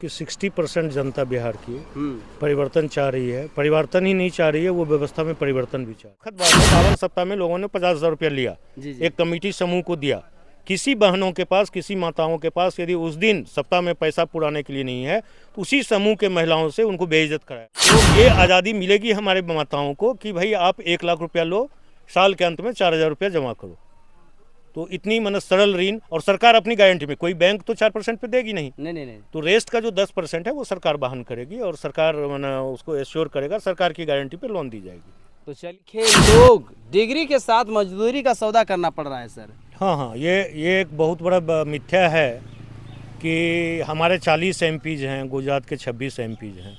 कि 60% जनता बिहार की परिवर्तन चाह रही है। परिवर्तन ही नहीं चाह रही है, वो व्यवस्था में परिवर्तन भी चाह रही है। पावन सप्ताह में लोगों ने 50,000 रुपया लिया, एक कमेटी समूह को दिया। किसी बहनों के पास, किसी माताओं के पास यदि उस दिन सप्ताह में पैसा पुराने के लिए नहीं है तो उसी समूह के महिलाओं से उनको बेइज्जत कराया। तो ये आज़ादी मिलेगी हमारे माताओं को कि भाई आप 1 लाख रुपया लो, साल के अंत में 4,000 रुपया जमा करो। तो इतनी सरल ऋण, और सरकार अपनी गारंटी में, कोई बैंक तो 4% पे देगी नहीं। तो रेस्ट का जो 10% है वो सरकार वहन करेगी और सरकार उसको एश्योर करेगा, सरकार की गारंटी पे लोन दी जाएगी। तो चलिए, लोग डिग्री के साथ मजदूरी का सौदा करना पड़ रहा है सर। हाँ, ये एक बहुत बड़ा मिथ्या है कि हमारे 40 MPs हैं, गुजरात के 26 MPs हैं,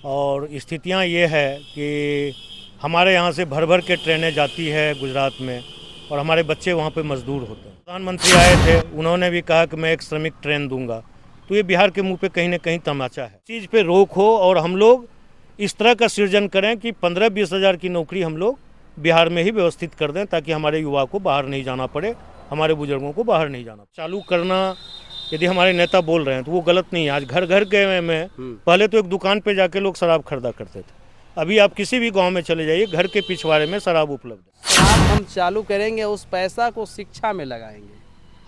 और स्थितियाँ ये है कि हमारे यहाँ से भर भर के ट्रेनें जाती है गुजरात में और हमारे बच्चे वहाँ पे मजदूर होते हैं। प्रधानमंत्री आए थे, उन्होंने भी कहा कि मैं एक श्रमिक ट्रेन दूंगा। तो ये बिहार के मुंह पे कहीं ना कहीं तमाचा है। चीज़ पे रोक हो और हम लोग इस तरह का सृजन करें कि 15-20 हज़ार की नौकरी हम लोग बिहार में ही व्यवस्थित कर दें, ताकि हमारे युवा को बाहर नहीं जाना पड़े, हमारे बुजुर्गों को बाहर नहीं जाना। चालू करना यदि हमारे नेता बोल रहे हैं तो वो गलत नहीं है। आज घर घर के में पहले तो एक दुकान पे जाके लोग शराब खरीदा करते थे, अभी आप किसी भी गांव में चले जाइए, घर के पिछवाड़े में शराब उपलब्ध है। शराब हम चालू करेंगे, उस पैसा को शिक्षा में लगाएंगे।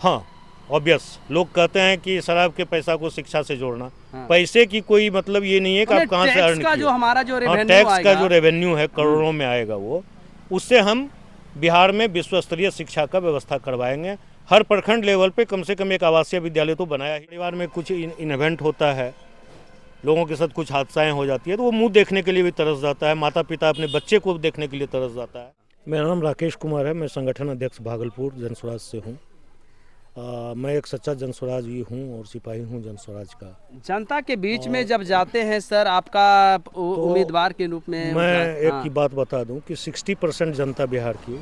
हाँ, ऑब्वियस, लोग कहते हैं कि शराब के पैसा को शिक्षा से जोड़ना। पैसे की कोई मतलब ये नहीं है कि आप कहाँ से अर्न किए। जो हमारा जो रेवेन्यू टैक्स का जो रेवेन्यू है करोड़ों में आएगा, वो उससे हम बिहार में विश्व स्तरीय शिक्षा का व्यवस्था करवाएंगे। हर प्रखंड लेवल पे कम से कम एक आवासीय विद्यालय तो बनाया ही। परिवार में कुछ इवेंट होता है, लोगों के साथ कुछ हादसाएं हो जाती है, तो वो मुंह देखने के लिए भी तरस जाता है। माता पिता अपने बच्चे को देखने के लिए तरस जाता है। मेरा नाम राकेश कुमार है, मैं संगठन अध्यक्ष भागलपुर जनस्वराज से हूँ। मैं एक सच्चा जनस्वराजी हूँ और सिपाही हूँ जनस्वराज का। जनता के बीच में जब जाते हैं सर, आपका उम्मीदवार के रूप में मैं एक की बात बता दूं कि 60% जनता बिहार की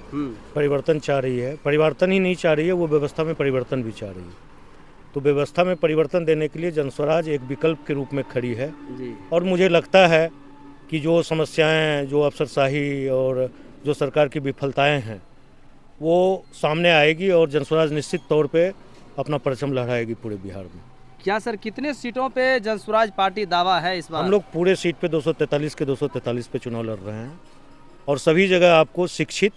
परिवर्तन चाह रही है। परिवर्तन ही नहीं चाह रही है, वो व्यवस्था में परिवर्तन भी चाह रही है। तो व्यवस्था में परिवर्तन देने के लिए जनस्वराज एक विकल्प के रूप में खड़ी है जी। और मुझे लगता है कि जो समस्याएं, जो अफसरशाही और जो सरकार की विफलताएं हैं, वो सामने आएगी और जनस्वराज निश्चित तौर पे अपना परचम लहराएगी पूरे बिहार में। क्या सर, कितने सीटों पे जनस्वराज पार्टी दावा है इस बार? हम लोग पूरे सीट पे 243 के 243 पे चुनाव लड़ रहे हैं, और सभी जगह आपको शिक्षित,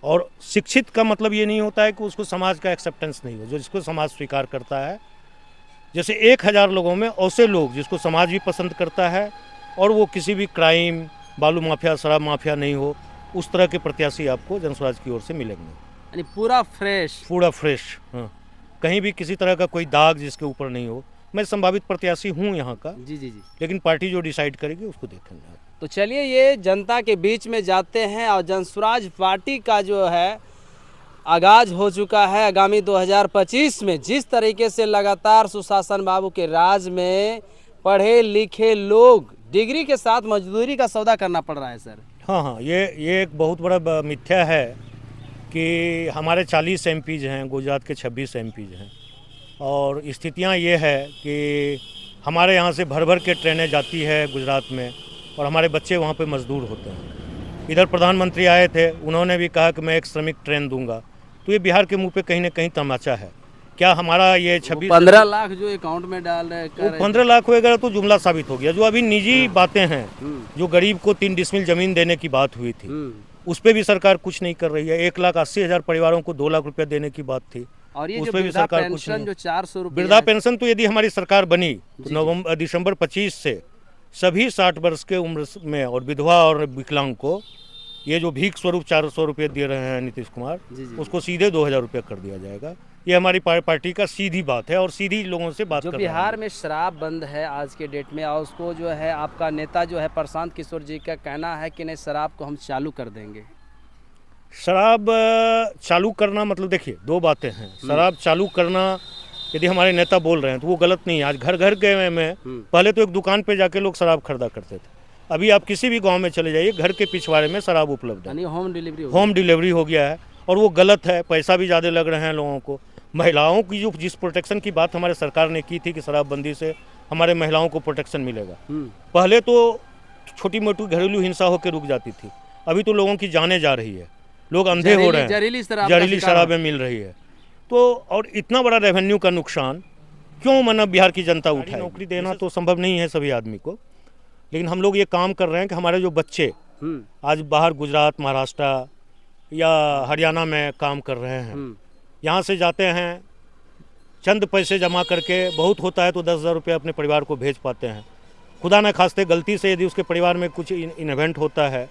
और शिक्षित का मतलब ये नहीं होता है कि उसको समाज का एक्सेप्टेंस नहीं हो, जो जिसको समाज स्वीकार करता है। जैसे 1000 लोगों में ऐसे लोग जिसको समाज भी पसंद करता है और वो किसी भी क्राइम, बालू माफिया, शराब माफिया नहीं हो, उस तरह के प्रत्याशी आपको जनस्वराज की ओर से मिलेंगे। यानी पूरा फ्रेश। हाँ, कहीं भी किसी तरह का कोई दाग जिसके ऊपर नहीं हो। मैं संभावित प्रत्याशी हूँ यहाँ का। जी, लेकिन पार्टी जो डिसाइड करेगी उसको देखेंगे। तो चलिए, ये जनता के बीच में जाते हैं और जनस्वराज पार्टी का जो है आगाज हो चुका है। आगामी 2025 में जिस तरीके से लगातार सुशासन बाबू के राज में पढ़े लिखे लोग डिग्री के साथ मजदूरी का सौदा करना पड़ रहा है सर। हाँ, ये एक बहुत बड़ा मिथ्या है कि हमारे 40 MPs हैं, गुजरात के 26 MPs हैं, और स्थितियाँ ये है कि हमारे यहाँ से भर भर के ट्रेनें जाती है गुजरात में और हमारे बच्चे वहाँ पे मजदूर होते हैं। इधर प्रधानमंत्री आए थे, उन्होंने भी कहा कि मैं एक श्रमिक ट्रेन दूंगा। तो ये बिहार के मुंह पे कहीं ना कहीं तमाचा है। क्या हमारा ये 15 लाख जो अकाउंट में डाल रहे हैं, 15 लाख होएगा तो जुमला साबित हो गया। जो अभी निजी बातें हैं, जो गरीब को 3 डिसमिल जमीन देने की बात हुई थी, उस पर भी सरकार कुछ नहीं कर रही है। 1,80,000 परिवारों को 2 लाख रुपया देने की बात थी, और ये उस जो पर भी सरकार कुछ नहीं। जो 400 रुपये वृद्धा पेंशन, तो यदि हमारी सरकार बनी तो दिसंबर 25 से सभी 60 वर्ष के उम्र में और विधवा और विकलांग को ये जो भीख स्वरूप 400 रुपये दे रहे हैं नीतीश कुमार, उसको सीधे 2,000 रुपये कर दिया जाएगा। ये हमारी पार्टी का सीधी बात है और सीधी लोगों से बात कर रहे हैं। जो बिहार में शराब बंद है आज के डेट में, और उसको जो है आपका नेता जो है प्रशांत किशोर जी का कहना है कि नहीं, शराब को हम चालू कर देंगे। शराब चालू करना मतलब, देखिए, 2 बातें हैं। शराब चालू करना यदि हमारे नेता बोल रहे हैं तो वो गलत नहीं है। आज घर घर के में पहले तो एक दुकान पे जाके लोग शराब खरीदा करते थे, अभी आप किसी भी गांव में चले जाइए, घर के पिछवाड़े में शराब उपलब्ध है। होम डिलीवरी हो गया है, और वो गलत है। पैसा भी ज़्यादा लग रहे हैं लोगों को। महिलाओं की जो जिस प्रोटेक्शन की बात हमारे सरकार ने की थी कि शराबबंदी से हमारे महिलाओं को प्रोटेक्शन मिलेगा, पहले तो छोटी मोटी घरेलू हिंसा होकर रुक जाती थी, अभी तो लोगों की जाने जा रही है, लोग अंधे हो रहे हैं, जहरीली शराबें मिल रही है। तो और इतना बड़ा रेवेन्यू का नुकसान क्यों मतलब बिहार की जनता उठाए? नौकरी देना तो संभव नहीं है सभी आदमी को, लेकिन हम लोग ये काम कर रहे हैं कि हमारे जो बच्चे आज बाहर गुजरात, महाराष्ट्र या हरियाणा में काम कर रहे हैं, यहाँ से जाते हैं, चंद पैसे जमा करके, बहुत होता है तो 10,000 रुपये अपने परिवार को भेज पाते हैं। खुदा न खास्ते गलती से यदि उसके परिवार में कुछ इवेंट होता है,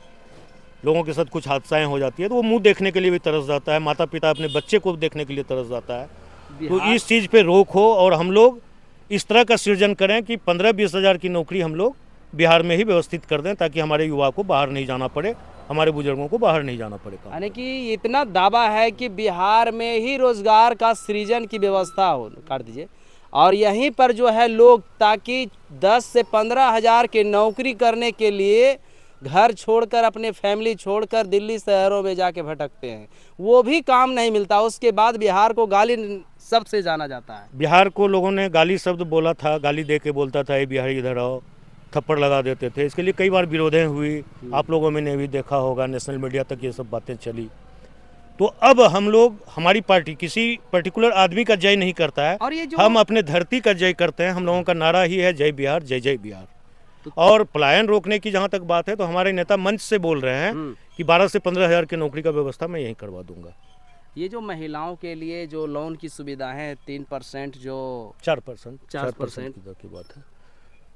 लोगों के साथ कुछ हादसाएं हो जाती है, तो वो मुंह देखने के लिए भी तरस जाता है, माता पिता अपने बच्चे को देखने के लिए तरस जाता है। तो इस चीज़ पे रोक हो और हम लोग इस तरह का सृजन करें कि 15-20 हज़ार की नौकरी हम लोग बिहार में ही व्यवस्थित कर दें, ताकि हमारे युवा को बाहर नहीं जाना पड़े, हमारे बुजुर्गों को बाहर नहीं जाना पड़े। यानी कि इतना दावा है कि बिहार में ही रोजगार का सृजन की व्यवस्था हो, कर दीजिए, और यहीं पर जो है लोग ताकि 10 से 15 हज़ार की नौकरी करने के लिए घर छोड़कर, अपने फैमिली छोड़कर दिल्ली शहरों में जाके भटकते हैं, वो भी काम नहीं मिलता। उसके बाद बिहार को गाली शब्द से जाना जाता है। बिहार को लोगों ने गाली शब्द बोला था, गाली दे के बोलता था ये बिहारी इधर आओ, थप्पड़ लगा देते थे। इसके लिए कई बार विरोधें हुई, आप लोगों में ने भी देखा होगा, नेशनल मीडिया तक ये सब बातें चली। तो अब हम लोग, हमारी पार्टी किसी पर्टिकुलर आदमी का जय नहीं करता है, और ये जो हम अपने धरती का जय करते हैं। हम लोगों का नारा ही है जय बिहार, जय जय बिहार। और पलायन रोकने की जहाँ तक बात है, तो हमारे नेता मंच से बोल रहे हैं कि 12 से 15 हज़ार की नौकरी का व्यवस्था मैं यहीं करवा दूंगा। ये जो महिलाओं के लिए जो लोन की सुविधाएं हैं, 3% जो 4% की बात है।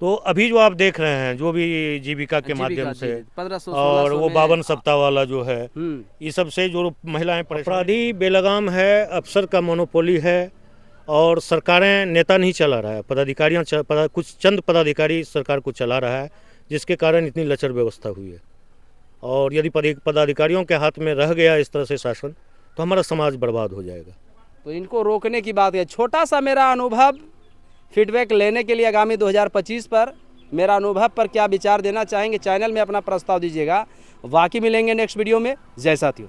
तो अभी जो आप देख रहे हैं, जो भी जीविका के माध्यम से 1500 और वो 52 सप्ताह वाला जो है, ये सब से जो महिलाएं अपराधी बेलगाम है, अफसर का मोनोपोली है, और सरकारें, नेता नहीं चला रहा है, कुछ चंद पदाधिकारी सरकार को चला रहा है, जिसके कारण इतनी लचर व्यवस्था हुई है। और यदि पदाधिकारियों के हाथ में रह गया इस तरह से शासन, तो हमारा समाज बर्बाद हो जाएगा। तो इनको रोकने की बात है। छोटा सा मेरा अनुभव, फीडबैक लेने के लिए आगामी 2025 पर मेरा अनुभव पर क्या विचार देना चाहेंगे, चैनल में अपना प्रस्ताव दीजिएगा। बाकी मिलेंगे नेक्स्ट वीडियो में। जय साथियों।